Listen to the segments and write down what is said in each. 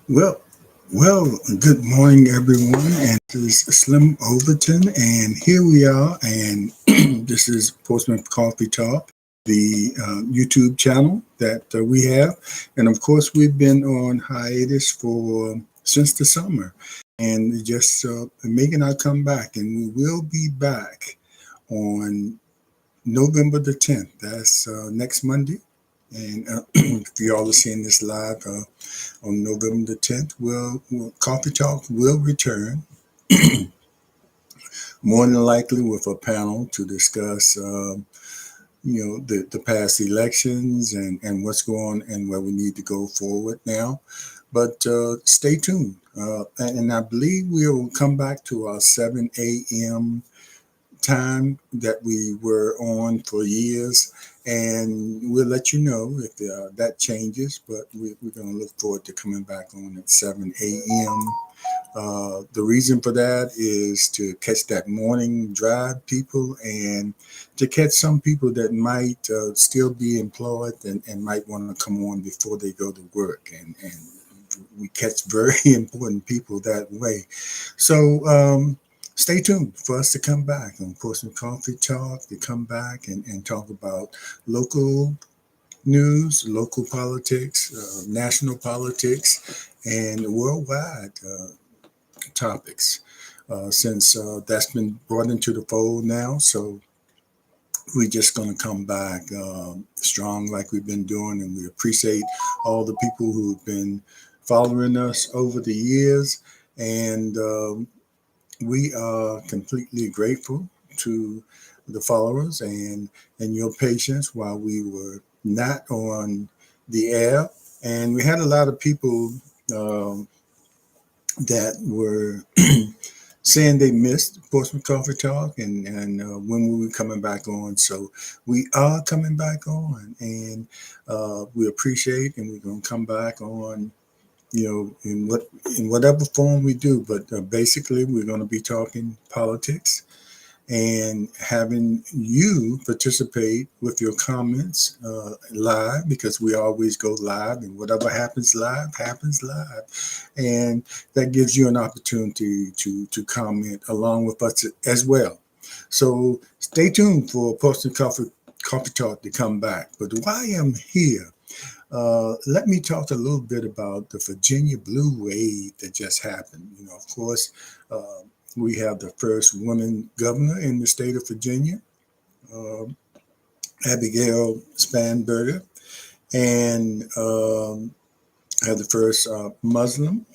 Well, well, good morning, everyone. And this is Slim Overton, and here we are. And this is Portsmouth Coffee Talk, the YouTube channel that we have. And of course, we've been on hiatus for since the summer, and just making our comeback. And we will be back on November the 10th. That's next Monday. And if you all are seeing this live on November the 10th, Coffee Talk will return, more than likely with a panel to discuss, the past elections and what's going and where we need to go forward now. But stay tuned. And I believe we'll come back to our 7 a.m. time that we were on for years, and we'll let you know if that changes. But we're going to look forward to coming back on at 7 a.m. The reason for that is to catch that morning drive people and to catch some people that might still be employed and might want to come on before they go to work. And we catch very important people that way. So, stay tuned for us to come back on Portsmouth Coffee Talk, to come back and talk about local news, local politics, national politics, and worldwide topics. Since that's been brought into the fold now, so we're just going to come back strong like we've been doing, and we appreciate all the people who've been following us over the years, and we are completely grateful to the followers and your patience while we were not on the air. And we had a lot of people um, that were saying they missed Portsmouth Coffee Talk and when we were coming back on. So we are coming back on, and we appreciate, and we're going to come back on, in whatever form we do. But basically, we're going to be talking politics and having you participate with your comments live, because we always go live, and whatever happens live, and that gives you an opportunity to comment along with us as well. So stay tuned for Posting Coffee Talk to come back. But while I'm here, let me talk a little bit about the Virginia Blue Wave that just happened. Of course, we have the first woman governor in the state of Virginia, uh, Abigail Spanberger, and have the first Muslim.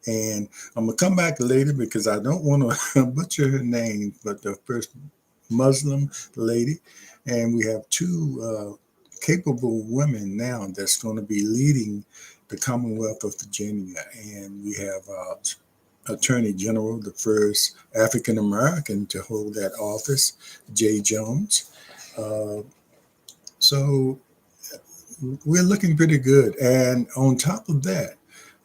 And I'm gonna come back later because I don't want to butcher her name, but the first Muslim lady, and we have two capable women now that's going to be leading the Commonwealth of Virginia, and we have Attorney General, the first African American to hold that office, Jay Jones. Uh, so we're looking pretty good, and on top of that,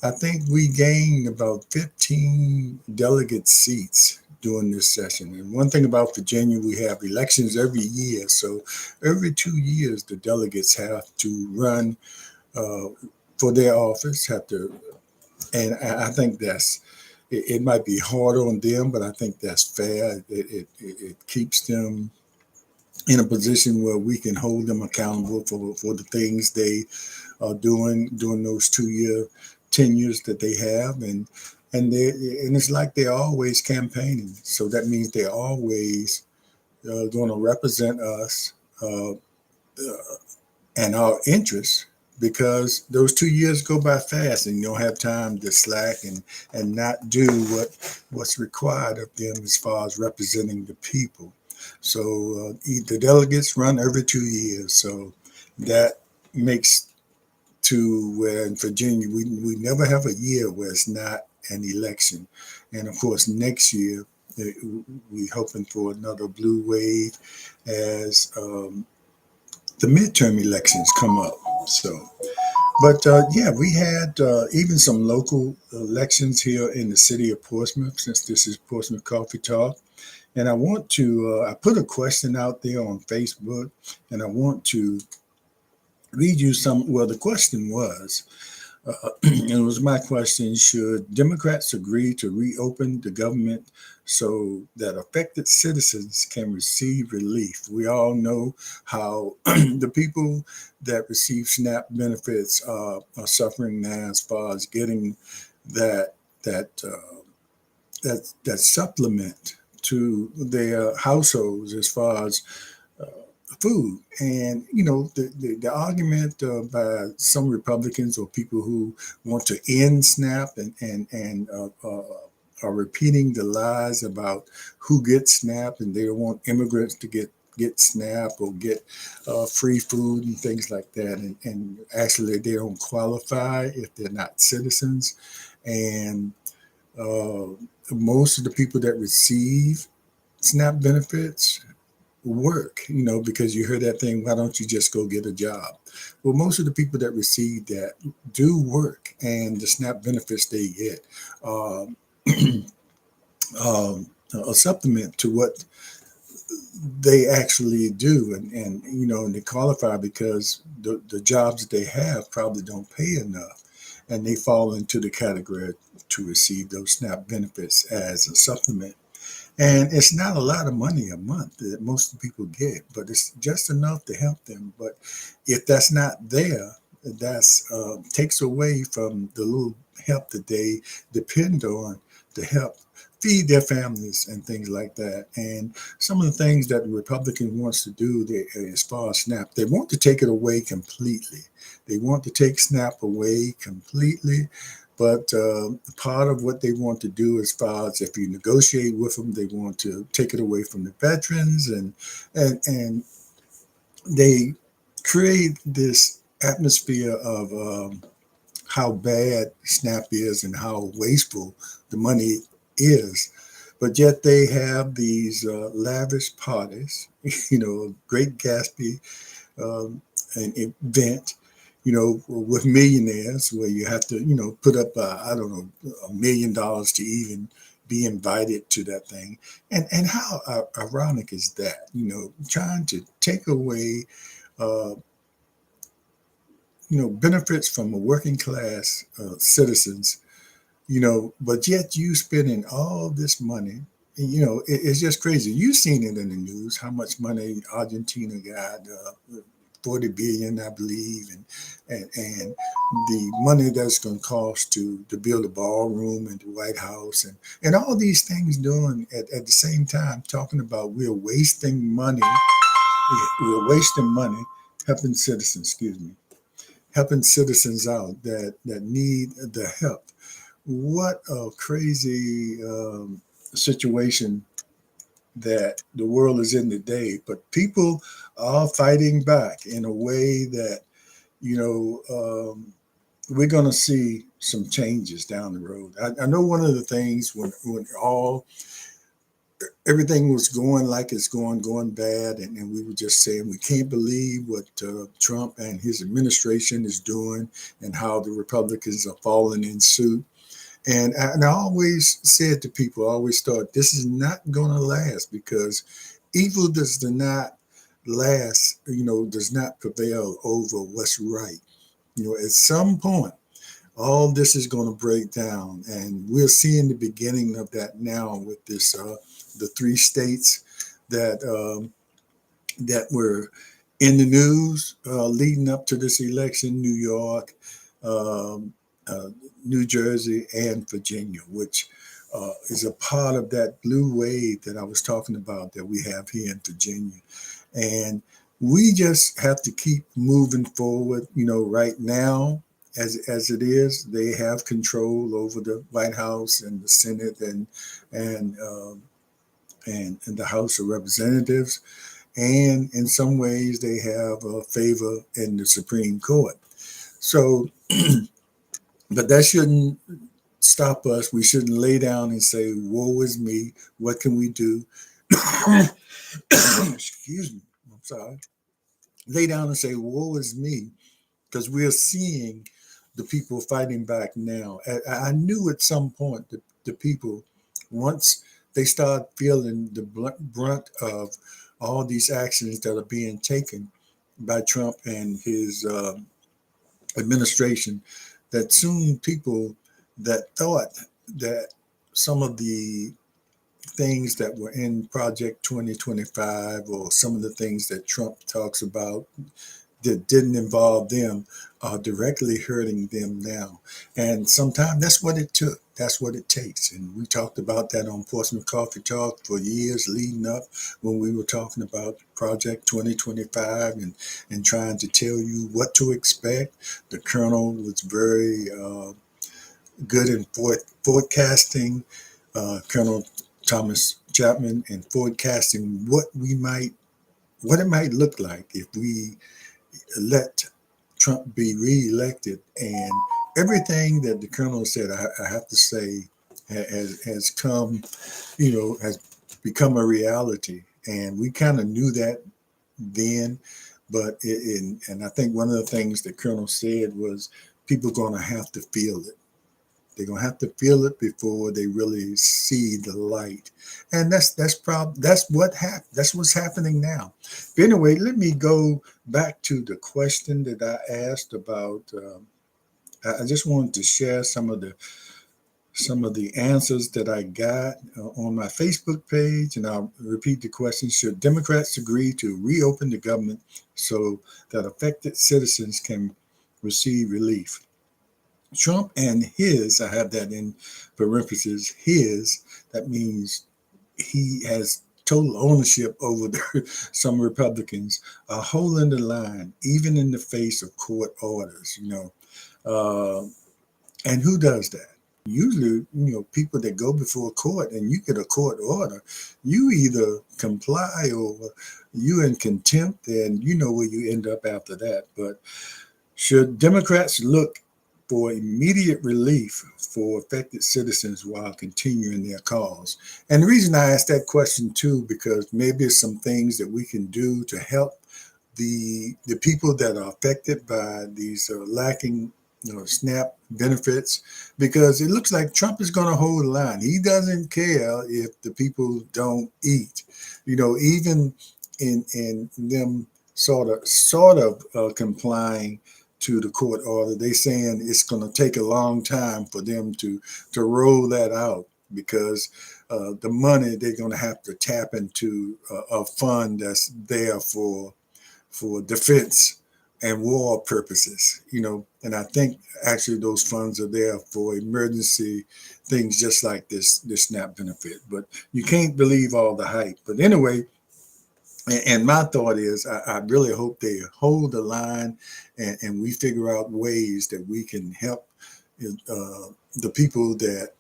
I think we gained about 15 delegate seats during this session. And one thing about Virginia, we have elections every year. So every 2 years, the delegates have to run uh, for their office, have to, and I think it might be hard on them, but I think that's fair. It keeps them in a position where we can hold them accountable for the things they are doing during those 2 year tenures that they have, and it's like they're always campaigning. So that means they're always going to represent us uh, and our interests, because those 2 years go by fast and you don't have time to slack and not do what's required of them as far as representing the people. So the delegates run every 2 years. So that makes to where in Virginia we never have a year where it's not an election. And of course, next year we hoping for another blue wave as the midterm elections come up. So, but yeah, we had even some local elections here in the city of Portsmouth, since this is Portsmouth Coffee Talk. And I want to, I put a question out there on Facebook, and I want to read you some. Well, the question was, And it was my question: should Democrats agree to reopen the government so that affected citizens can receive relief? We all know how the people that receive SNAP benefits are suffering now as far as getting that that that supplement to their households as far as uh, food. And the argument by some Republicans or people who want to end SNAP and are repeating the lies about who gets SNAP, and they don't want immigrants to get SNAP or get free food and things like that. And actually, they don't qualify if they're not citizens. And uh, most of the people that receive SNAP benefits work, because you heard that thing, why don't you just go get a job? Well, most of the people that receive that do work, and the SNAP benefits they get um, a supplement to what they actually do. And they qualify because the jobs that they have probably don't pay enough, and they fall into the category to receive those SNAP benefits as a supplement. And it's not a lot of money a month that most people get, but it's just enough to help them. But if that's not there, that's takes away from the little help that they depend on to help feed their families and things like that. And some of the things that the Republican wants to do, as far as SNAP, they want to take it away completely. They want to take SNAP away completely. But part of what they want to do, as far as if you negotiate with them, they want to take it away from the veterans, and they create this atmosphere of how bad SNAP is and how wasteful the money is. But yet they have these lavish parties, Great Gatsby, um, an event, with millionaires where you have to, put up, I don't know, $1 million to even be invited to that thing. And how ironic is that? Trying to take away, uh, benefits from a working class citizens, but yet you spending all this money. It's just crazy. You've seen it in the news how much money Argentina got, 40 billion, I believe, and the money that's going to cost to build a ballroom in the White House, and all these things doing at the same time, talking about we're wasting money helping citizens, excuse me, helping citizens out that need the help. What a crazy situation that the world is in today. But people are fighting back in a way that, you know, um, we're going to see some changes down the road. I know one of the things when all everything was going like it's going bad, and we were just saying we can't believe what Trump and his administration is doing, and how the Republicans are falling in suit. And I always said to people, I always thought this is not going to last, because evil does not last, does not prevail over what's right. At some point, all this is going to break down, and we're seeing the beginning of that now with this the three states that that were in the news leading up to this election: New York, um, uh, New Jersey, and Virginia, which is a part of that blue wave that I was talking about that we have here in Virginia. And we just have to keep moving forward. Right now, as it is, they have control over the White House and the Senate and and the House of Representatives, and in some ways they have a favor in the Supreme Court. So, but that shouldn't stop us. We shouldn't lay down and say, "Woe is me! What can we do?" Excuse me. I'm sorry. Lay down and say, "Woe is me," because we're seeing the people fighting back now. I knew at some point that the people, once they start feeling the brunt of all these actions that are being taken by Trump and his administration, that soon people that thought that some of the things that were in Project 2025 or some of the things that Trump talks about that didn't involve them are directly hurting them now. And sometimes that's what it took. That's what it takes. And we talked about that on Portsmouth Coffee Talk for years leading up when we were talking about Project 2025 and trying to tell you what to expect. The Colonel was very good in forecasting, Colonel Thomas Chapman, and forecasting what it might look like if we let Trump be reelected. And everything that the Colonel said, I have to say, has come, has become a reality. And we kind of knew that then, but and I think one of the things the Colonel said was people are going to have to feel it. They're gonna have to feel it before they really see the light, and that's what's happening now. But anyway, let me go back to the question that I asked about. I just wanted to share some of the answers that I got on my Facebook page, and I'll repeat the question: should Democrats agree to reopen the government so that affected citizens can receive relief? Trump and his, I have that in parentheses, his, that means he has total ownership over some Republicans, are holding the line, even in the face of court orders. Uh, and who does that? Usually, people that go before court and you get a court order, you either comply or you in contempt, and you know where you end up after that. But should Democrats look for immediate relief for affected citizens while continuing their cause? And the reason I asked that question too, because maybe it's some things that we can do to help the people that are affected by these lacking SNAP benefits, because it looks like Trump is going to hold the line. He doesn't care if the people don't eat. Even in them sort of complying to the court order, they saying it's going to take a long time for them to roll that out, because the money they're going to have to tap into a fund that's there for defense and war purposes, and I think actually those funds are there for emergency things just like this SNAP benefit. But you can't believe all the hype. But anyway, and my thought is I really hope they hold the line, and we figure out ways that we can help the people that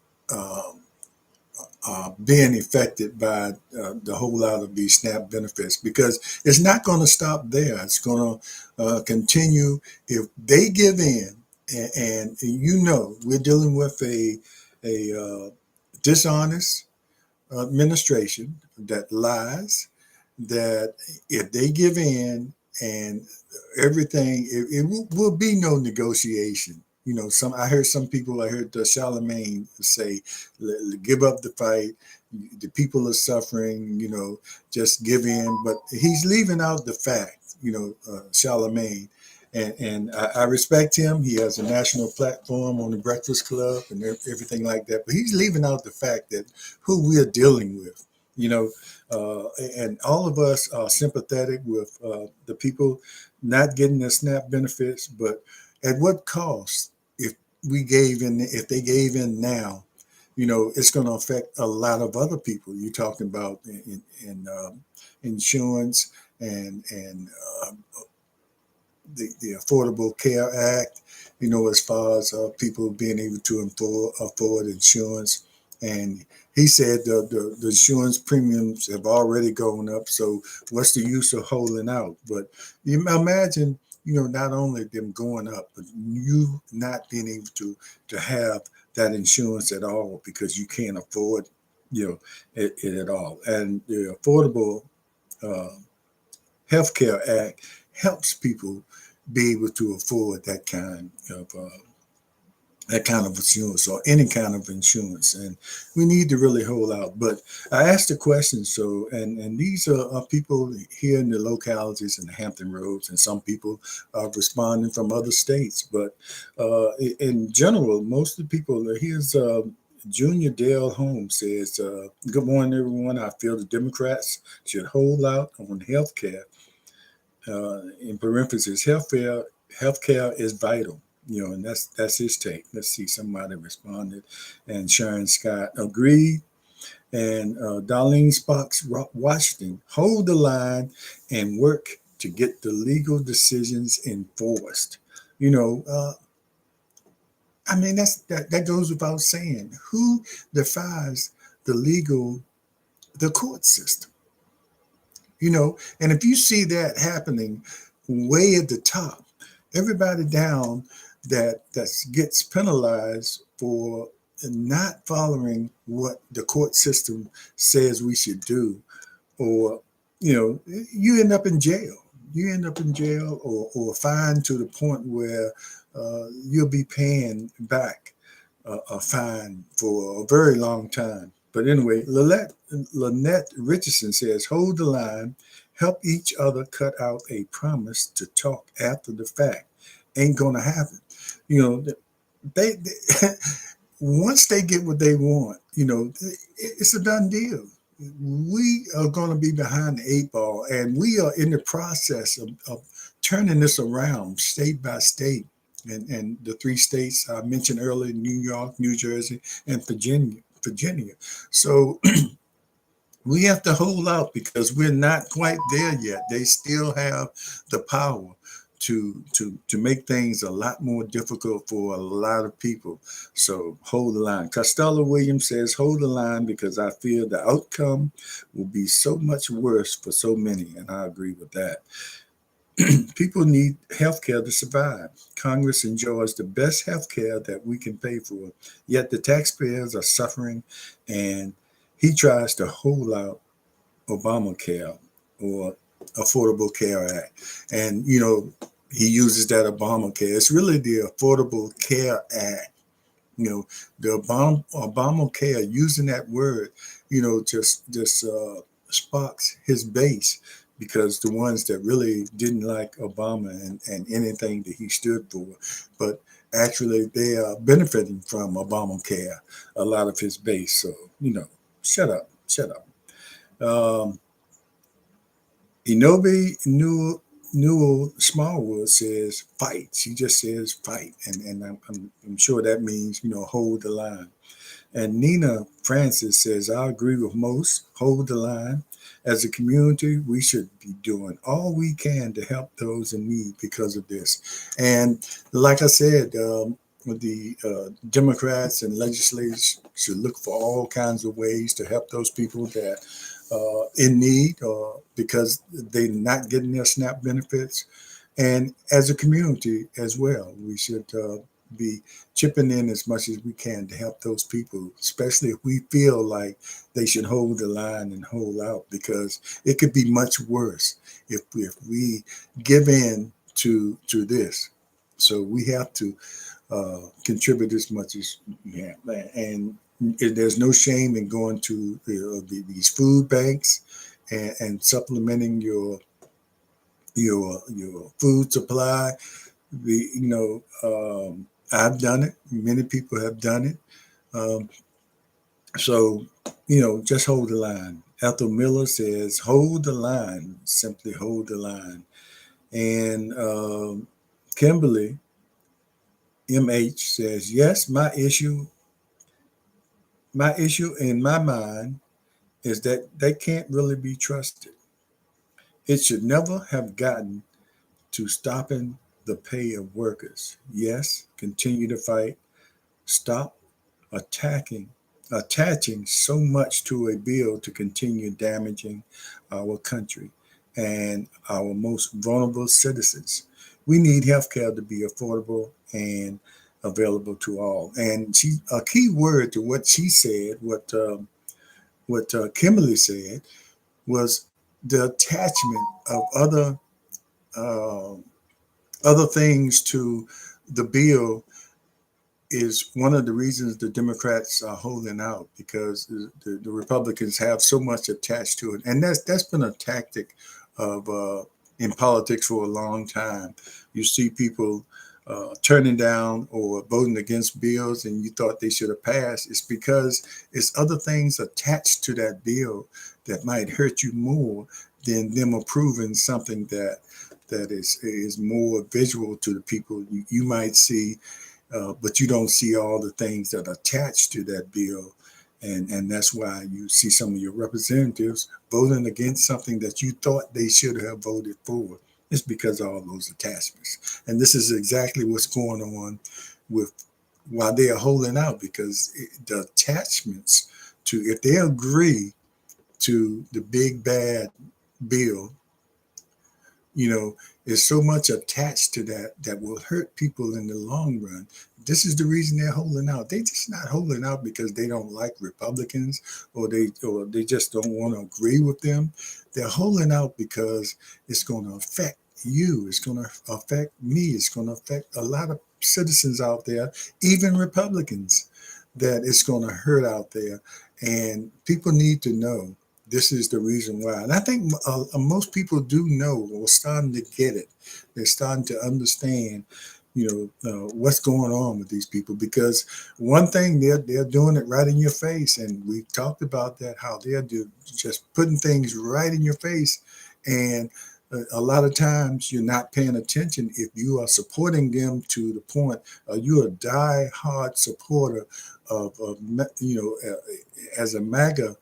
being affected by the whole lot of these SNAP benefits, because it's not going to stop there. It's going to continue if they give in. And we're dealing with a dishonest administration that lies, that if they give in and everything, it will be no negotiation. I heard some people, I heard Charlemagne say, give up the fight. The people are suffering, just give in. But he's leaving out the fact, Charlemagne. And I respect him. He has a national platform on the Breakfast Club and everything like that. But he's leaving out the fact that who we're dealing with, you know, and all of us are sympathetic with the people not getting the SNAP benefits. But at what cost? If they gave in now, it's going to affect a lot of other people. You're talking about in insurance and the Affordable Care Act, as far as people being able to afford insurance. And he said the insurance premiums have already gone up. So what's the use of holding out? But you imagine, not only them going up, but you not being able to have that insurance at all because you can't afford, it at all. And the Affordable uh, Healthcare Act helps people be able to afford that kind of that kind of insurance or any kind of insurance, and we need to really hold out. But I asked the question, so and these are people here in the localities in the Hampton Roads, and some people are responding from other states. But in general, most of the people here's. Junior Dale Holmes says, "Good morning, everyone. I feel the Democrats should hold out on health care. In parentheses, healthcare is vital." And that's his take. Let's see, somebody responded, and Sharon Scott agreed, and Darlene Sparks Washington, hold the line and work to get the legal decisions enforced. You know, I mean that goes without saying. Who defies the the court system? And if you see that happening way at the top, everybody down that gets penalized for not following what the court system says we should do, or you end up in jail. You end up in jail, or fined to the point where you'll be paying back a fine for a very long time. But anyway, Lynette Richardson says, hold the line, help each other cut out a promise to talk after the fact. Ain't going to happen. You know, they once they get what they want, it's a done deal. We are going to be behind the eight ball, and we are in the process of turning this around state by state. And the three states I mentioned earlier, New York, New Jersey, and Virginia. So we have to hold out because we're not quite there yet. They still have the power to make things a lot more difficult for a lot of people. So hold the line. Costello Williams says, hold the line because I fear the outcome will be so much worse for so many. And I agree with that. People need health care to survive. Congress enjoys the best health care that we can pay for, yet the taxpayers are suffering, and he tries to hold out Obamacare or Affordable Care Act. And, he uses that Obamacare. It's really the Affordable Care Act. The Obamacare, using that word, just sparks his base, because the ones that really didn't like Obama and anything that he stood for, but actually they are benefiting from Obamacare, a lot of his base. So, shut up. Um, Inobe Newell Smallwood says fight. She just says fight, and I'm sure that means hold the line. And Nina Francis says, I agree with most. Hold the line. As a community, we should be doing all we can to help those in need because of this. And like I said, the Democrats and legislators should look for all kinds of ways to help those people that in need, because they're not getting their SNAP benefits. And as a community as well, we should be chipping in as much as we can to help those people, especially if we feel like they should hold the line and hold out, because it could be much worse if we give in to this. So we have to contribute as much as we can. And there's no shame in going to these food banks and supplementing your food supply. I've done it. Many people have done it. Um, so, just hold the line. Ethel Miller says, hold the line. Simply hold the line. And Kimberly MH says, yes, my issue in my mind is that they can't really be trusted. It should never have gotten to stopping the pay of workers. Yes, continue to fight. Stop attacking, attaching so much to a bill to continue damaging our country and our most vulnerable citizens. We need healthcare to be affordable and available to all. And a key word to what she said, what Kimberly said, was the attachment of uh, other things to the bill is one of the reasons the Democrats are holding out, because the Republicans have so much attached to it, and that's been a tactic of in politics for a long time. You see people turning down or voting against bills, and you thought they should have passed. It's because it's other things attached to that bill that might hurt you more than them approving something that is more visual to the people. You might see, but you don't see all the things that are attached to that bill. And that's why you see some of your representatives voting against something that you thought they should have voted for. It's because of all those attachments. And this is exactly what's going on with why they are holding out, because the attachments to, if they agree to the big bad bill, you know, there's so much attached to that that will hurt people in the long run. This is the reason they're holding out. They just not holding out because they don't like Republicans, or they just don't want to agree with them. They're holding out because it's going to affect you. It's going to affect me. It's going to affect a lot of citizens out there, even Republicans, that it's going to hurt out there. And people need to know this is the reason why. And I think most people do know, or starting to get it. They're starting to understand, what's going on with these people. Because one thing, they're doing it right in your face, and we've talked about that, how just putting things right in your face. And a lot of times you're not paying attention if you are supporting them to the point. You're a die-hard supporter as a MAGA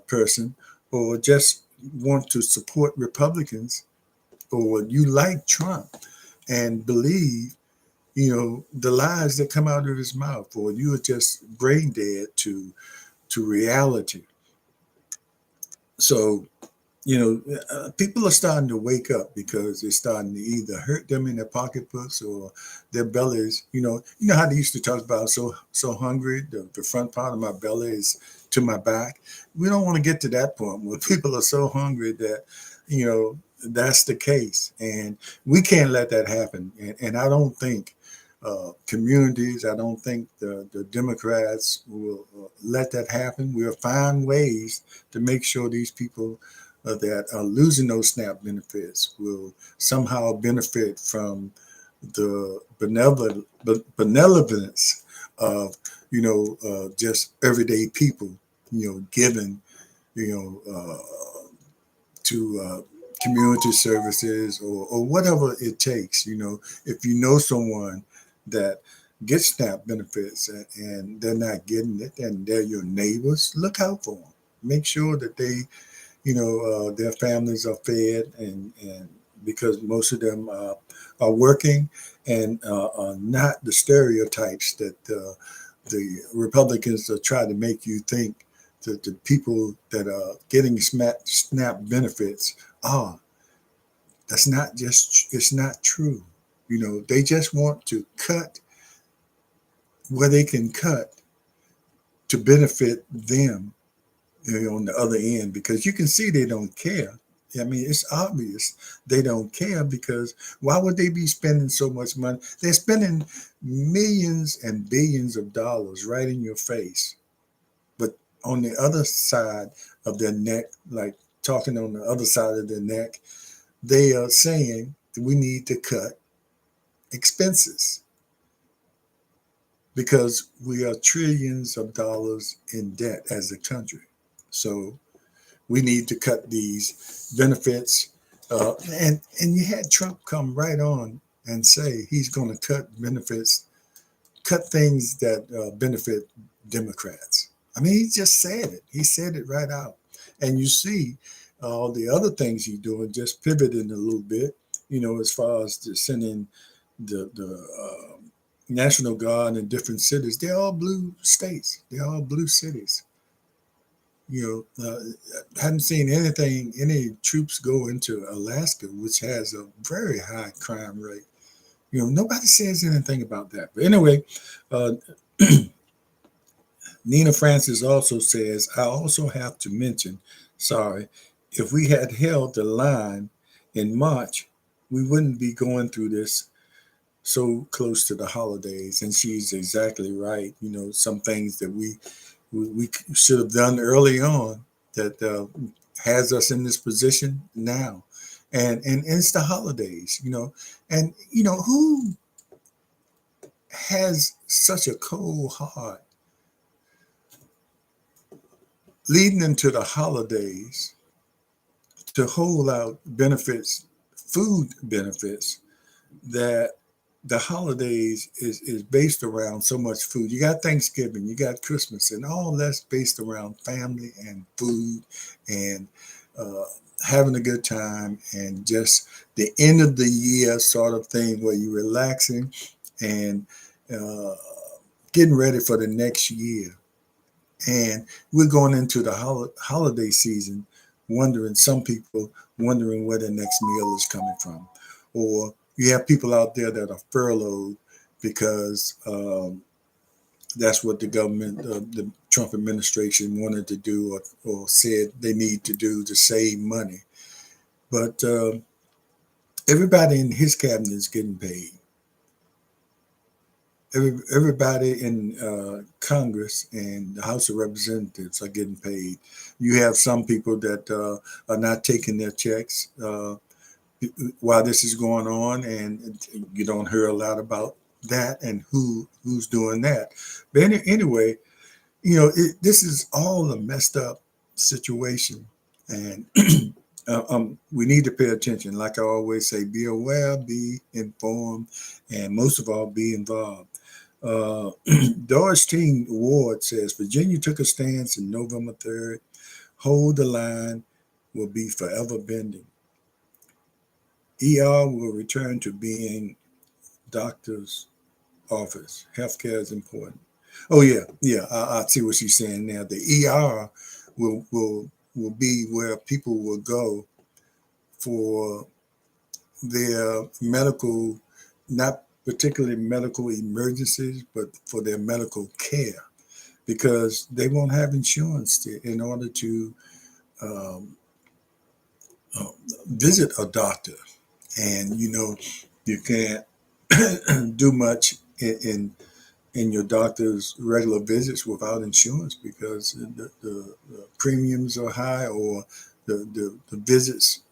person, or just want to support Republicans, or you like Trump and believe, the lies that come out of his mouth, or you are just brain dead to reality. So, people are starting to wake up, because it's starting to either hurt them in their pocketbooks or their bellies. You know how they used to talk about, so hungry, the front part of my belly is to my back. We don't want to get to that point where people are so hungry that, that's the case. And we can't let that happen. And I don't think communities, I don't think the Democrats will let that happen. We'll find ways to make sure these people that are losing those SNAP benefits will somehow benefit from the benevolence of, just everyday people, giving, to community services, or whatever it takes. If you know someone that gets SNAP benefits, and they're not getting it, and they're your neighbors, look out for them. Make sure that their families are fed, and because most of them are working, and are not the stereotypes that the Republicans are trying to make you think that the people that are getting SNAP benefits are. It's not true. They just want to cut where they can cut to benefit them, on the other end, because you can see they don't care. I mean, it's obvious they don't care, because why would they be spending so much money? They're spending millions and billions of dollars right in your face. But on the other side of their neck, like talking on the other side of their neck, they are saying that we need to cut expenses, because we are trillions of dollars in debt as a country. So we need to cut these benefits. And you had Trump come right on and say he's going to cut benefits, cut things that benefit Democrats. I mean, he just said it. He said it right out. And you see all the other things he's doing, just pivoting a little bit, as far as the sending the National Guard in different cities. They're all blue states. They're all blue cities. Hadn't seen any troops go into Alaska, which has a very high crime rate. Nobody says anything about that. But anyway, uh, Nina Francis also says, I also have to mention, sorry, if we had held the line in March, we wouldn't be going through this so close to the holidays, and she's exactly right. Some things that we should have done early on that has us in this position now, and it's the holidays. And who has such a cold heart leading into the holidays to hold out benefits, food benefits, that the holidays is based around so much food. You got Thanksgiving, you got Christmas, and all that's based around family and food and uh, having a good time and just the end of the year sort of thing where you're relaxing and uh, getting ready for the next year. And we're going into the holiday season, some people wondering where the next meal is coming from. Or you have people out there that are furloughed because that's what the government, the Trump administration wanted to do or said they need to do to save money. But everybody in his cabinet is getting paid. Everybody in Congress and the House of Representatives are getting paid. You have some people that are not taking their checks while this is going on, and you don't hear a lot about that and who's doing that. But anyway, this is all a messed up situation, and we need to pay attention. Like I always say, be aware, be informed, and most of all, be involved. Uh, Doris Teen Ward says Virginia took a stance in November 3rd. Hold the line will be forever bending. ER will return to being doctor's office. Healthcare is important. Oh yeah. I see what she's saying now. The ER will be where people will go for their medical, not particularly medical emergencies, but for their medical care, because they won't have insurance in order to um, uh, visit a doctor. And you can't do much in your doctor's regular visits without insurance because the premiums are high, or the visits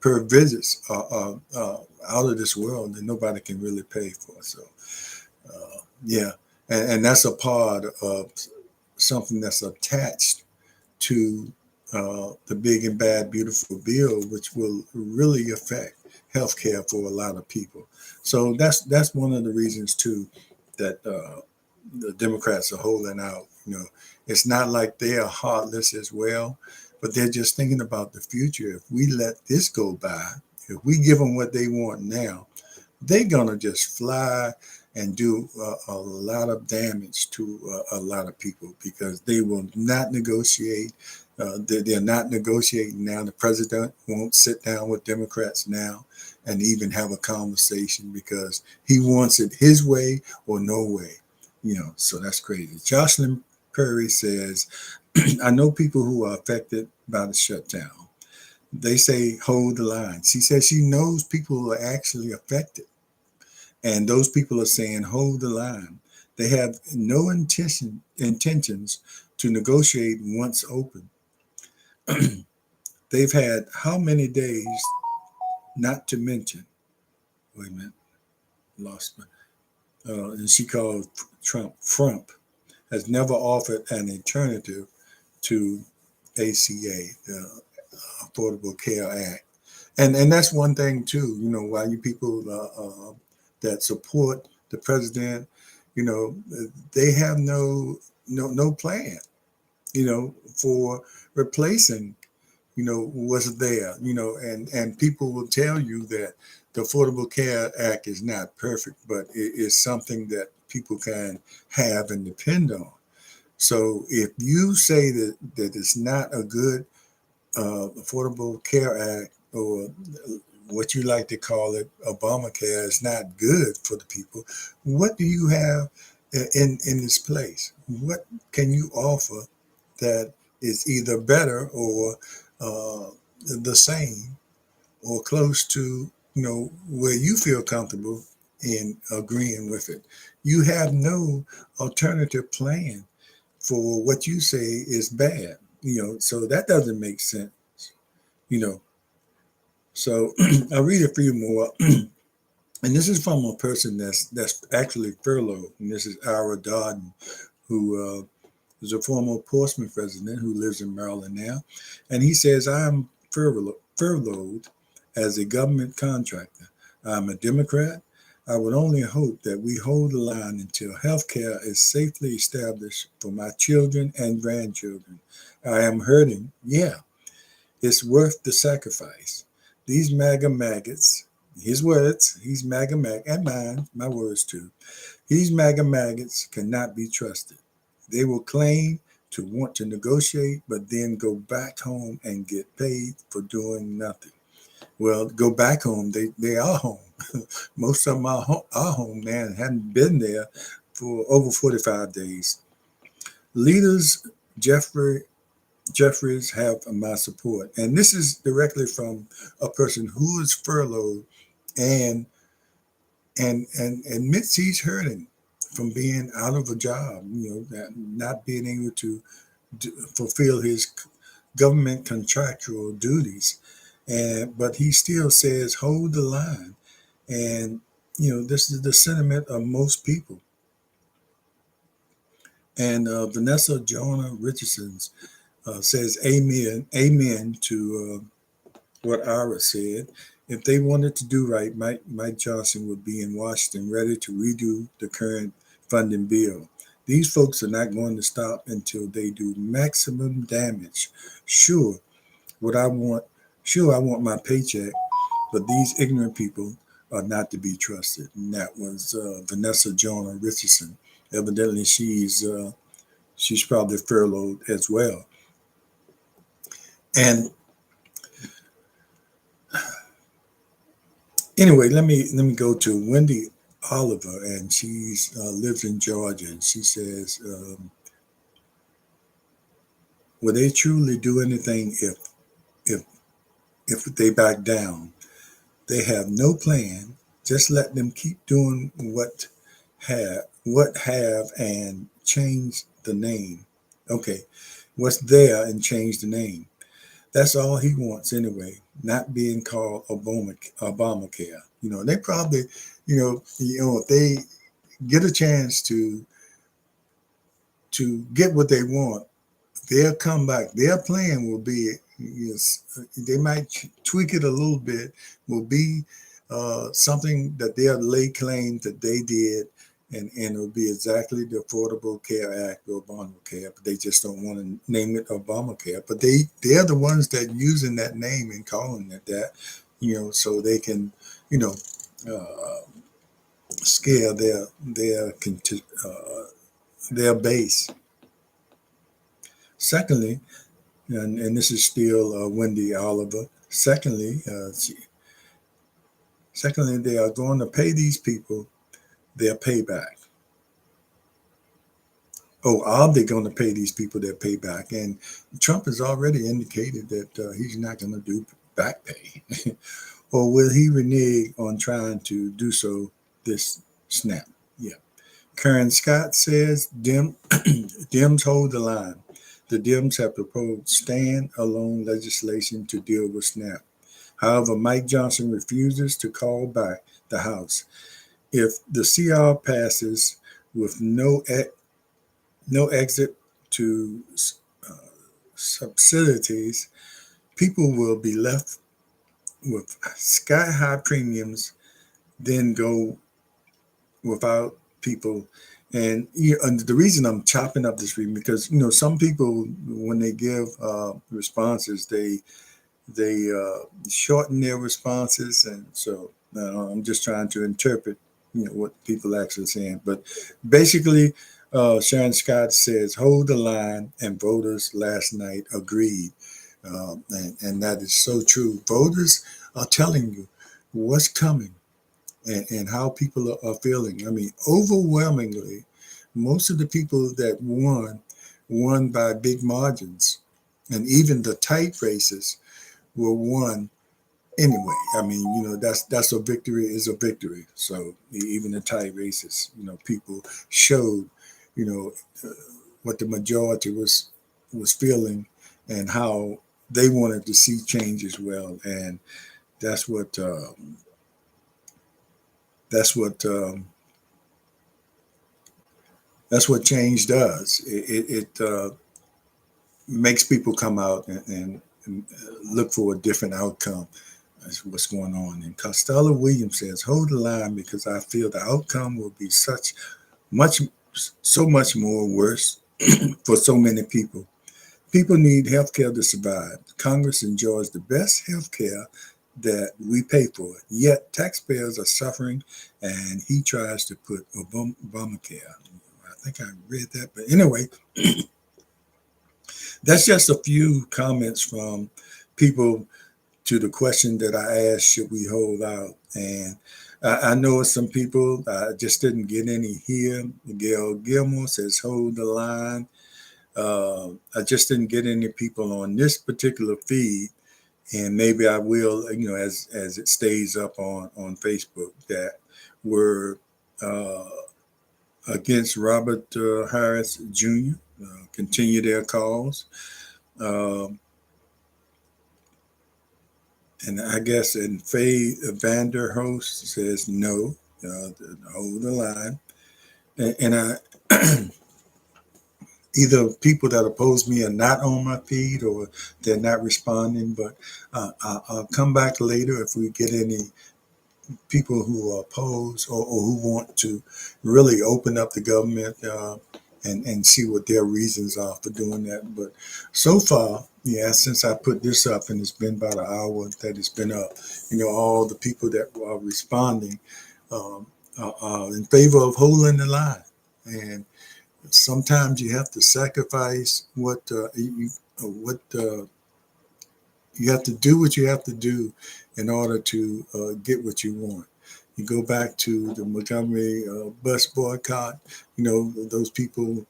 per visits are out of this world that nobody can really pay for. So yeah, and that's a part of something that's attached to the big and bad beautiful bill, which will really affect healthcare for a lot of people. So that's one of the reasons too that the Democrats are holding out. It's not like they are heartless as well, but they're just thinking about the future. If we let this go by, if we give them what they want now, they're gonna just fly and do a lot of damage to a lot of people because they will not negotiate. They're not negotiating now. The president won't sit down with Democrats now and even have a conversation because he wants it his way or no way. So that's crazy. Jocelyn Perry says, I know people who are affected by the shutdown. They say hold the line. She says she knows people who are actually affected. And those people are saying, hold the line. They have no intentions to negotiate once open. They've had how many days not to mention? Wait a minute, lost my. And she called Trump Frump has never offered an alternative to ACA, the Affordable Care Act. And that's one thing too. Why you people that support the president, you know, they have no plan, for replacing, what's there, and people will tell you that the Affordable Care Act is not perfect, but it is something that people can have and depend on. So if you say that it's not a good Affordable Care Act, or what you like to call it, Obamacare, is not good for the people, what do you have in this place? What can you offer that is either better or uh, the same or close to where you feel comfortable in agreeing with it. You have no alternative plan for what you say is bad, so that doesn't make sense, you know. So I'll read a few more. And this is from a person that's actually furloughed. And this is Ira Darden, who is a former Portsmouth resident who lives in Maryland now. And he says, I'm furloughed as a government contractor. I'm a Democrat. I would only hope that we hold the line until health care is safely established for my children and grandchildren. I am hurting. Yeah, it's worth the sacrifice. These MAGA maggots, his words, he's MAGA mag, and mine, my words too. These MAGA maggots cannot be trusted. They will claim to want to negotiate, but then go back home and get paid for doing nothing. Well, go back home, they are home. Most of them are home now and haven't been there for over 45 days. Leaders, Jeffries have my support. And this is directly from a person who is furloughed and and admits he's hurting from being out of a job, not being able to fulfill his government contractual duties. But he still says, hold the line. And, this is the sentiment of most people. And Vanessa Jonah Richardson says, amen to what Ira said. If they wanted to do right, Mike Johnson would be in Washington ready to redo the current funding bill. These folks are not going to stop until they do maximum damage. Sure, what I want, sure, I want my paycheck, but these ignorant people are not to be trusted. And that was Vanessa Jonah Richardson. Evidently, she's probably furloughed as well. And anyway, let me go to Wendy Oliver, and she lives in Georgia, and she says, "Will they truly do anything if if they back down? They have no plan. Just let them keep doing what have and change the name. Okay, what's there and change the name. That's all he wants anyway. Not being called Obamacare. They probably, if they get a chance to get what they want, they'll come back. Their plan will be, yes, they might tweak it a little bit. Will be something that they'll lay claim that they did, and it'll be exactly the Affordable Care Act or Obamacare. But they just don't want to name it Obamacare. But they're the ones that using that name and calling it that, so they can, uh, scare their base. Secondly, and this is still Wendy Oliver. Secondly, they are going to pay these people their payback. Oh, are they going to pay these people their payback? And Trump has already indicated that he's not going to do back pay. Or will he renege on trying to do so this snap? Yeah. Karen Scott says Dems hold the line. The Dems have proposed stand-alone legislation to deal with SNAP. However, Mike Johnson refuses to call back the House. If the CR passes with no exit to uh, subsidies, people will be left with sky-high premiums, then go without people. And the reason I'm chopping up this reading, because some people, when they give responses, they shorten their responses, and so I'm just trying to interpret what people actually saying. But basically, Sharon Scott says, hold the line, and voters last night agreed. And that is so true. Voters are telling you what's coming, and how people are feeling. I mean, overwhelmingly, most of the people that won by big margins, and even the tight races were won Anyway, I mean, that's a victory is a victory. So even the tight races, people showed, you know, what the majority was feeling and how they wanted to see change as well. And that's what that's what that's what change does. It makes people come out and look for a different outcome. That's what's going on. And Costello Williams says, "Hold the line because I feel the outcome will be much, so much more worse for so many people. People need health care to survive. Congress enjoys the best health care that we pay for. Yet taxpayers are suffering, and he tries to put Obamacare." I think I read that. But anyway, that's just a few comments from people to the question that I asked, should we hold out? And I know some people, I just didn't get any here. Gail Gilmore says, hold the line. I just didn't get any people on this particular feed, and maybe I will, as it stays up on Facebook, that were uh, against Robert Harris Jr. Continue their cause, um, and I guess and Faye Vanderhost says no, hold the line, and I. Either people that oppose me are not on my feed or they're not responding. But I'll come back later if we get any people who are opposed or who want to really open up the government and see what their reasons are for doing that. But so far, yeah, since I put this up and it's been about an hour that it's been up, all the people that are responding um, are in favor of holding the line. And sometimes you have to sacrifice what you have to do what you have to do in order to get what you want. You go back to the Montgomery bus boycott. Those people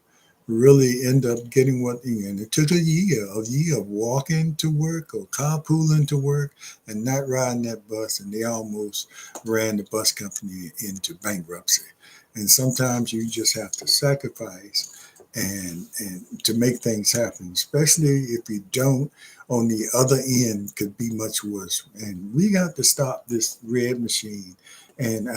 really end up getting and it took a year of walking to work or carpooling to work and not riding that bus, and they almost ran the bus company into bankruptcy. And sometimes you just have to sacrifice and to make things happen, especially if you don't, on the other end could be much worse. And we got to stop this red machine. And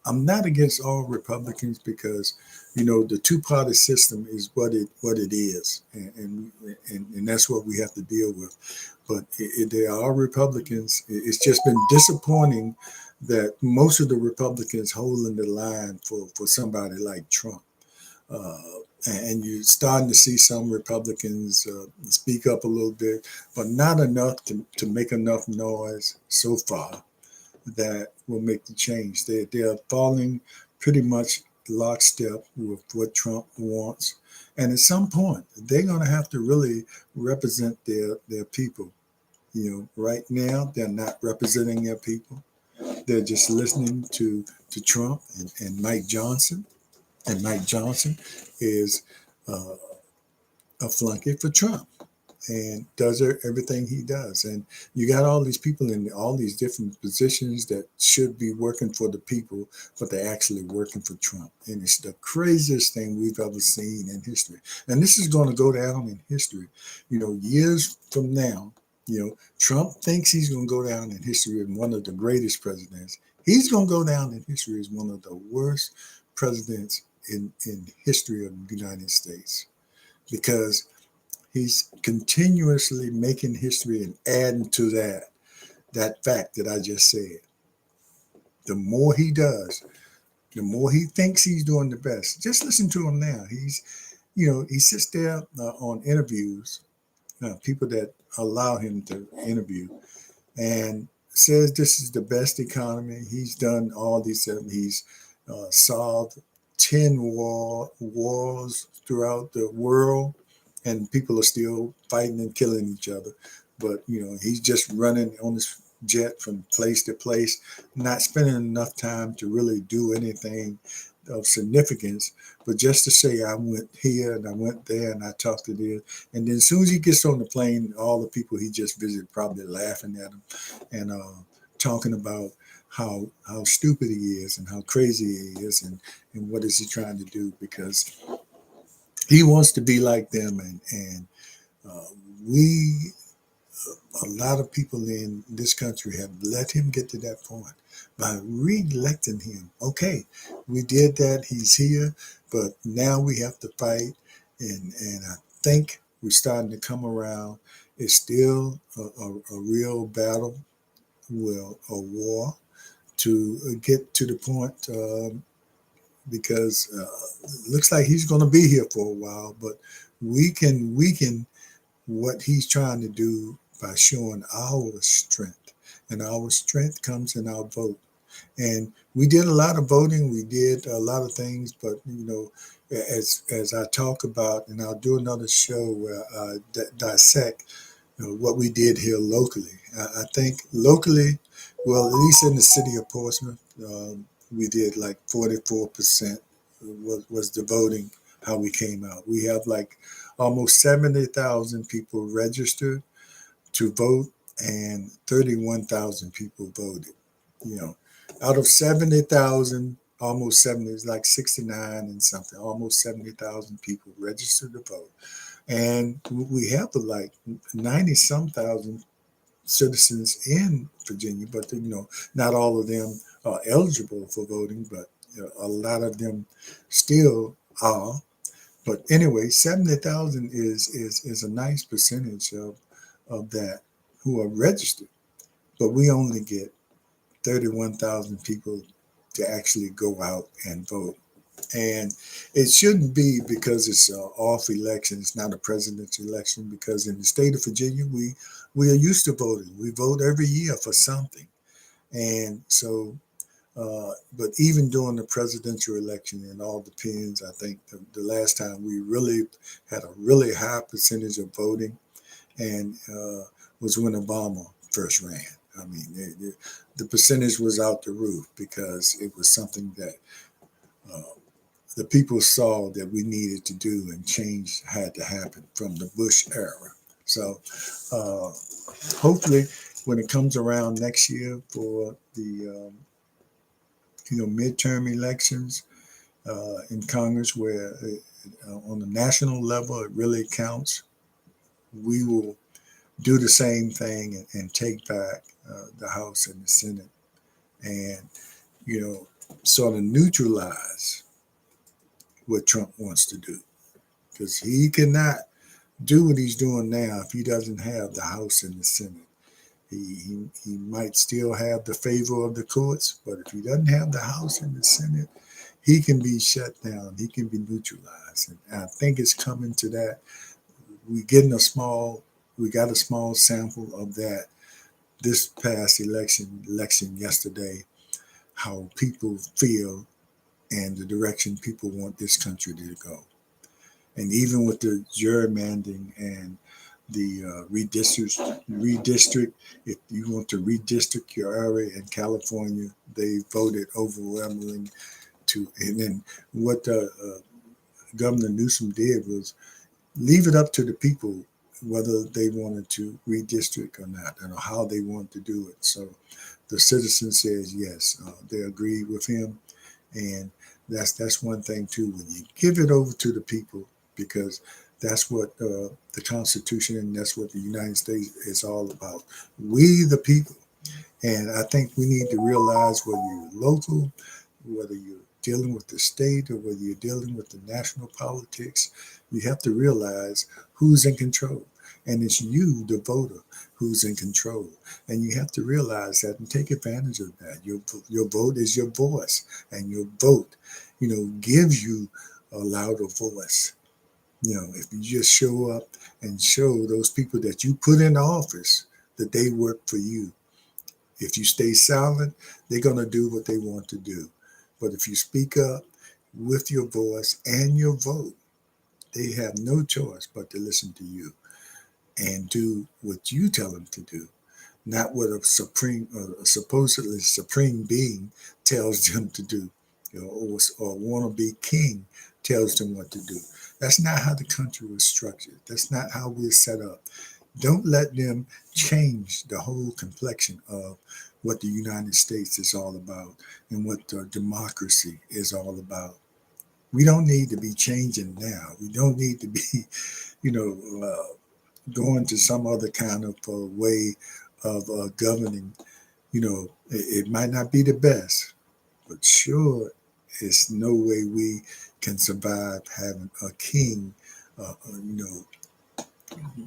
I'm not against all Republicans because the two-party system is what it is, and that's what we have to deal with. But there are Republicans. It's just been disappointing that most of the Republicans holding the line for somebody like Trump. Uh, and you're starting to see some Republicans speak up a little bit, but not enough to make enough noise so far that will make the change. They're falling pretty much lockstep with what Trump wants. And at some point, they're going to have to really represent their people. Right now, they're not representing their people. They're just listening to Trump and Mike Johnson. And Mike Johnson is uh, a flunky for Trump and does everything he does. And you got all these people in all these different positions that should be working for the people, but they're actually working for Trump. And it's the craziest thing we've ever seen in history. And this is going to go down in history. Years from now, Trump thinks he's going to go down in history as one of the greatest presidents. He's going to go down in history as one of the worst presidents in history of the United States, because he's continuously making history and adding to that fact that I just said. The more he does, the more he thinks he's doing the best. Just listen to him now. He sits there on interviews, people that allow him to interview, and says this is the best economy. He's done all these. He's solved 10 wars throughout the world, and people are still fighting and killing each other. But he's just running on his jet from place to place, not spending enough time to really do anything of significance, but just to say I went here and I went there and I talked to this. And then as soon as he gets on the plane, all the people he just visited probably laughing at him and talking about how stupid he is and how crazy he is and what is he trying to do because he wants to be like them and uh, we a lot of people in this country have let him get to that point by re-electing him. Okay, we did that. He's here, but now we have to fight, and I think we're starting to come around. It's still a real battle, well, a war to get to the point because it looks like he's going to be here for a while, but we can weaken what he's trying to do by showing our strength. And our strength comes in our vote. And we did a lot of voting. We did a lot of things, but as I talk about, and I'll do another show where I dissect what we did here locally. I think locally, well, at least in the city of Portsmouth, we did like 44% was the voting, how we came out. We have like almost 70,000 people registered to vote, and 31,000 people voted. You know, out of 70,000, almost 70, it's like 69 and something, almost 70,000 people registered to vote. And we have like 90 some thousand citizens in Virginia, but not all of them are eligible for voting, but a lot of them still are. But anyway, 70,000 is a nice percentage of that who are registered, but we only get 31,000 people to actually go out and vote. And it shouldn't be because it's an off election. It's not a presidential election because in the state of Virginia, we are used to voting. We vote every year for something. And so, but even during the presidential election, it all depends. I think the last time we really had a really high percentage of voting and was when Obama first ran. I mean, the percentage was out the roof because it was something that uh, the people saw that we needed to do and change had to happen from the Bush era. So uh, hopefully when it comes around next year for the midterm elections in Congress where on the national level it really counts, we will do the same thing and take back the House and the Senate and, sort of neutralize what Trump wants to do. Because he cannot do what he's doing now if he doesn't have the House and the Senate. He might still have the favor of the courts, but if he doesn't have the House and the Senate, he can be shut down. He can be neutralized. And I think it's coming to that. We got a small sample of that this past election yesterday, how people feel and the direction people want this country to go. And even with the gerrymandering and the redistrict, if you want to redistrict your area in California, they voted overwhelmingly to. And then what Governor Newsom did was leave it up to the people whether they wanted to redistrict or not, and how they want to do it. So the citizen says yes, they agree with him, and that's one thing too. When you give it over to the people, because that's what the Constitution and that's what the United States is all about. We the people, and I think we need to realize whether you're local, whether you're dealing with the state or whether you're dealing with the national politics, you have to realize who's in control. And it's you, the voter, who's in control. And you have to realize that and take advantage of that. Your vote is your voice, and your vote, gives you a louder voice. If you just show up and show those people that you put in office that they work for you. If you stay silent, they're going to do what they want to do. But if you speak up with your voice and your vote, they have no choice but to listen to you and do what you tell them to do. not what a supposedly supreme being tells them to do, or wannabe king tells them what to do. That's not how the country was structured. That's not how we're set up. Don't let them change the whole complexion of what the United States is all about and what democracy is all about. We don't need to be changing now. We don't need to be, you know, going to some other kind of way of governing. It might not be the best, but sure, it's no way we can survive having a king,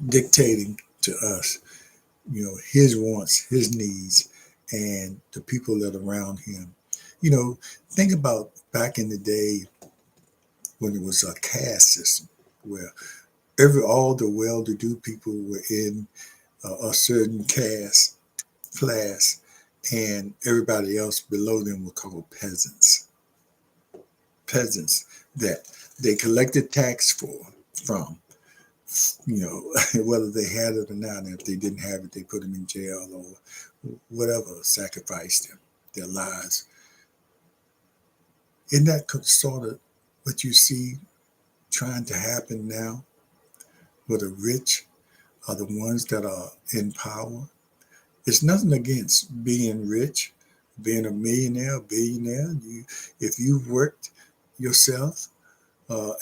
dictating to us, his wants, his needs, and the people that are around him. Think about back in the day when it was a caste system where all the well-to-do people were in a certain caste class, and everybody else below them were called peasants. Peasants that they collected tax from, whether they had it or not. And if they didn't have it, they put them in jail or whatever, sacrificed them, their lives. Isn't that sort of what you see trying to happen now, where the rich are the ones that are in power? It's nothing against being rich, being a millionaire, a billionaire. If you've worked yourself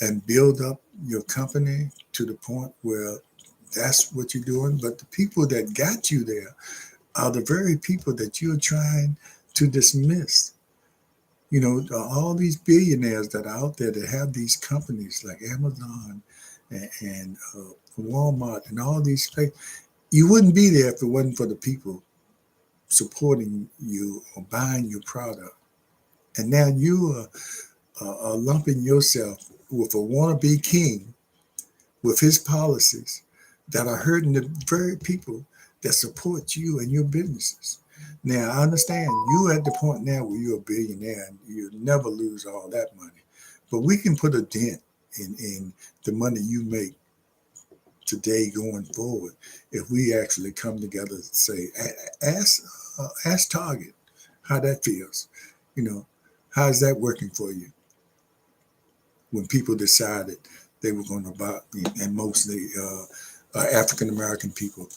and build up your company to the point where that's what you're doing. But the people that got you there are the very people that you're trying to dismiss. All these billionaires that are out there that have these companies like Amazon and Walmart and all these places, you wouldn't be there if it wasn't for the people supporting you or buying your product. And now you are lumping yourself with a wannabe king with his policies that are hurting the very people that support you and your businesses. Now, I understand you at the point now where you're a billionaire and you'll never lose all that money. But we can put a dent in the money you make today going forward if we actually come together and say, ask Target how that feels. How's that working for you? When people decided they were going to buy, and mostly African American people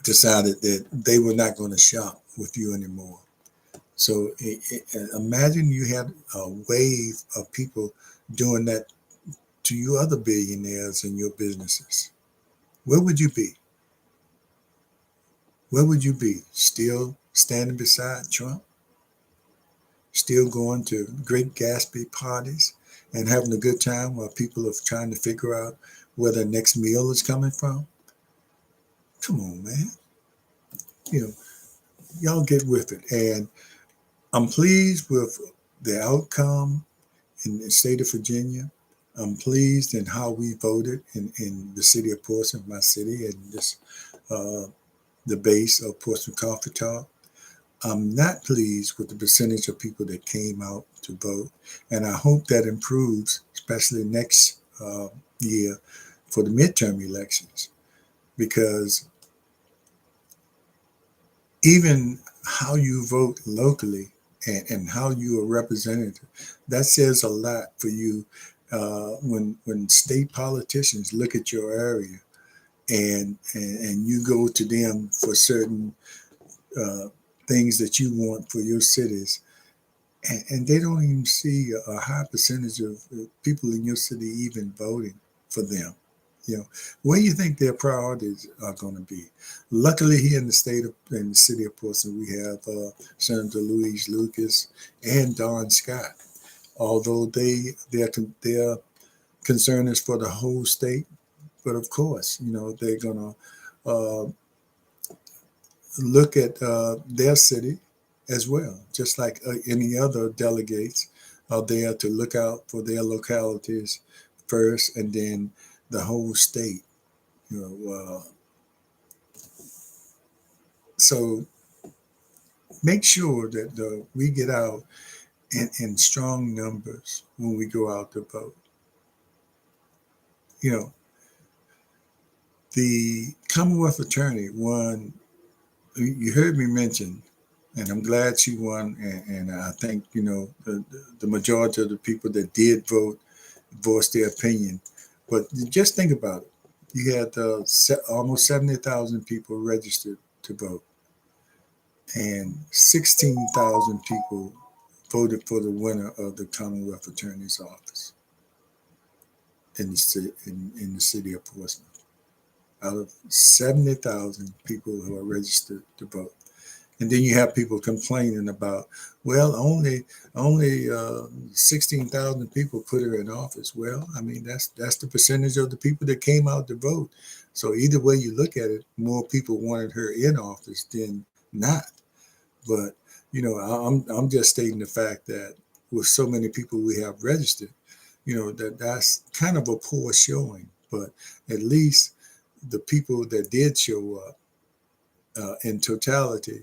decided that they were not going to shop with you anymore. So imagine you had a wave of people doing that to you other billionaires and your businesses. Where would you be? Where would you be? Still standing beside Trump? Still going to Great Gatsby parties and having a good time while people are trying to figure out where their next meal is coming from? Come on, man. Y'all get with it. And I'm pleased with the outcome in the state of Virginia. I'm pleased in how we voted in the city of Portsmouth, my city, and this the base of Portsmouth Coffee Talk. I'm not pleased with the percentage of people that came out to vote, and I hope that improves, especially next year for the midterm elections, because even how you vote locally and how you are represented, that says a lot for you when state politicians look at your area and you go to them for certain uh, things that you want for your cities, and they don't even see a high percentage of people in your city even voting for them. Where do you think their priorities are going to be? Luckily, here in the city of Portsmouth, we have Senator Louise Lucas and Don Scott. Although their concern is for the whole state, but of course, they're going to look at their city as well, just like any other delegates are there to look out for their localities first, and then the whole state. So make sure that we get out in strong numbers when we go out to vote. The Commonwealth Attorney won You heard me mention, and I'm glad she won. And I think the majority of the people that did vote voiced their opinion. But just think about it. You had almost 70,000 people registered to vote, and 16,000 people voted for the winner of the Commonwealth Attorney's Office in the city of Portsmouth. Out of 70,000 people who are registered to vote. And then you have people complaining about, well, only 16,000 people put her in office. Well, I mean, that's the percentage of the people that came out to vote. So either way you look at it, more people wanted her in office than not. But I'm just stating the fact that with so many people we have registered, that's kind of a poor showing. But at least the people that did show up in totality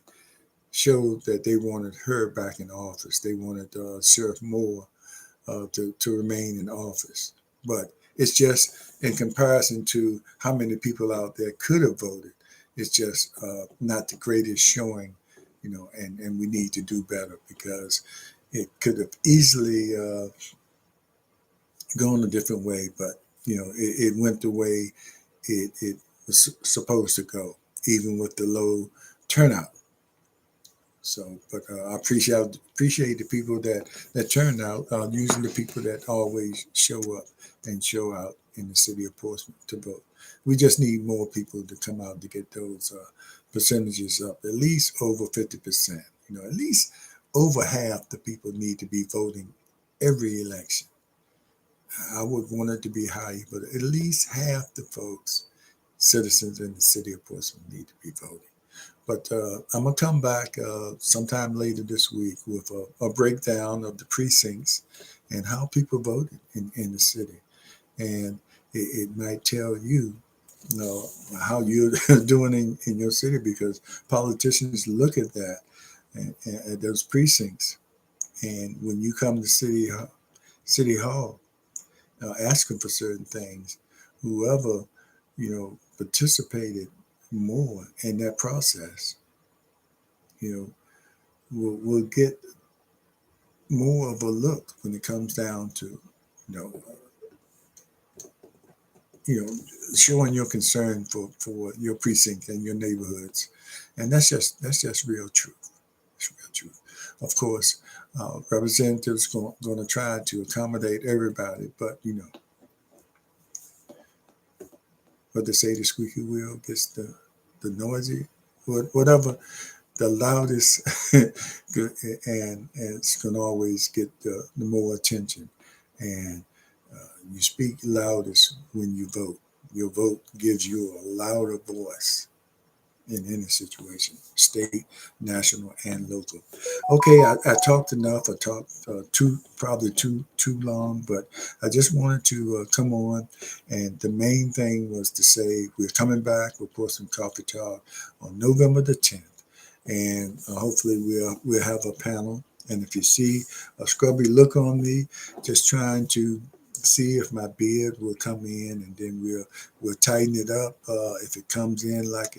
showed that they wanted her back in office. They wanted Sheriff Moore to remain in office. But it's just in comparison to how many people out there could have voted, it's just not the greatest showing, and we need to do better because it could have easily gone a different way, but it went the way it was supposed to go, even with the low turnout. So, but I appreciate the people that turned out. Usually, the people that always show up and show out in the city of Portsmouth to vote. We just need more people to come out to get those percentages up, at least over 50%. At least over half the people need to be voting every election. I would want it to be higher, but at least half the folks, citizens in the city of Portsmouth, need to be voting. But I'm going to come back sometime later this week with a breakdown of the precincts and how people voted in the city. And it might tell how you're doing in your city because politicians look at that, at those precincts. And when you come to City Hall asking for certain things, whoever, participated more in that process, you know, will get more of a look when it comes down to, you know, you know, showing your concern for your precinct and your neighborhoods, and that's real truth. It's real truth. Of course, representatives going to try to accommodate everybody, but what they say, the squeaky wheel gets the noisy, whatever the loudest, and it's going to always get the more attention. And you speak loudest when you vote. Your vote gives you a louder voice in any situation, state, national, and local. Okay, I talked enough. I talked probably too long, but I just wanted to come on, and the main thing was to say we're coming back with Portsmouth Coffee Talk on November the 10th, and hopefully we'll have a panel. And if you see a scrubby look on me, just trying to see if my beard will come in, and then we'll tighten it up if it comes in like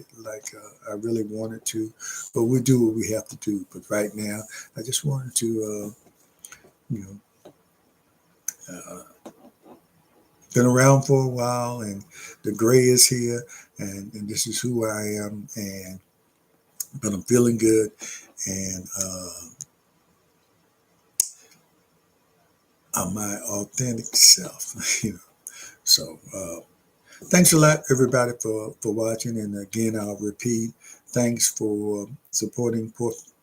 I really want it to. But we'll do what we have to do. But right now, I just wanted to, you know, been around for a while, and the gray is here, and this is who I am, and but I'm feeling good, and I'm my authentic self, So. Thanks a lot, everybody, for watching. And again, I'll repeat, thanks for supporting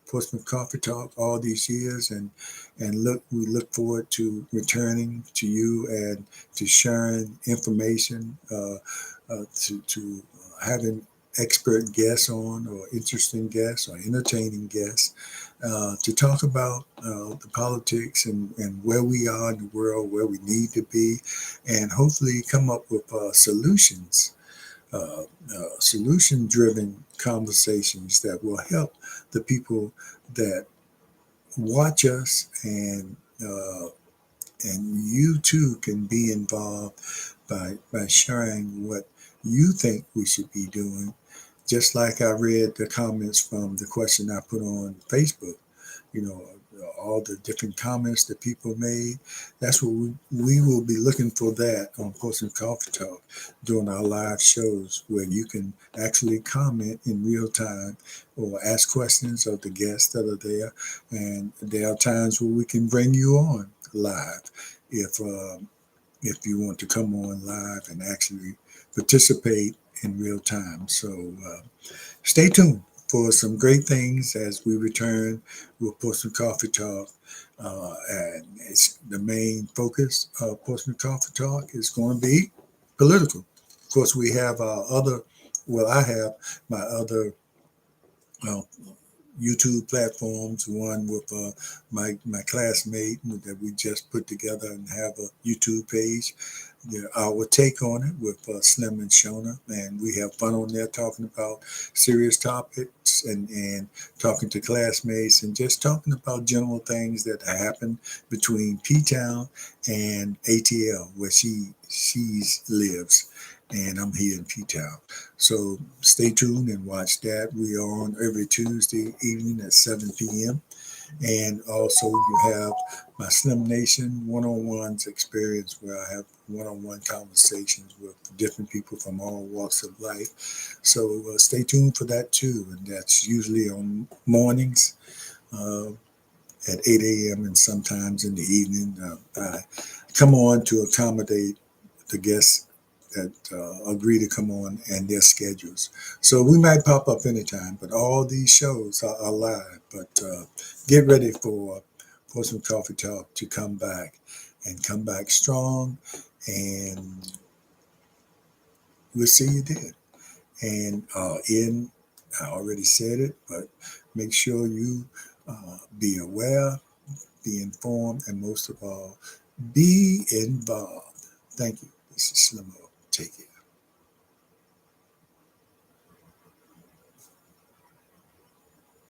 Portsmouth Coffee Talk all these years. And we look forward to returning to you and to sharing information, to having expert guests on, or interesting guests, or entertaining guests, to talk about the politics and where we are in the world, where we need to be, and hopefully come up with solutions, solution-driven conversations that will help the people that watch us, and you too can be involved by sharing what you think we should be doing, just like I read the comments from the question I put on Facebook, you know, all the different comments that people made. That's what we will be looking for that on Portsmouth Coffee Talk during our live shows where you can actually comment in real time or ask questions of the guests that are there. And there are times where we can bring you on live if you want to come on live and actually participate in real time. So stay tuned for some great things as we return with Portsmouth Coffee Talk. And it's the main focus of Portsmouth Coffee Talk is going to be political. Of course, we have our other, well, I have my other uh, YouTube platforms. One with my classmate that we just put together and have a YouTube page. Our take on it with Slim and Shona, and we have fun on there talking about serious topics and talking to classmates and just talking about general things that happen between P Town and ATL, where she lives, and I'm here in P Town. So stay tuned and watch that. We are on every Tuesday evening at 7 p.m. And also you have my Slim Nation one-on-ones experience where I have one-on-one conversations with different people from all walks of life. So stay tuned for that too. And that's usually on mornings uh, at 8 a.m. and sometimes in the evening. I come on to accommodate the guests that agree to come on and their schedules. So we might pop up anytime, but all these shows are live. But get ready for Portsmouth Coffee Talk to come back and come back strong. And we'll see you there. And I already said it, but make sure you be aware, be informed, and most of all, be involved. Thank you. This is Slimo. Take care.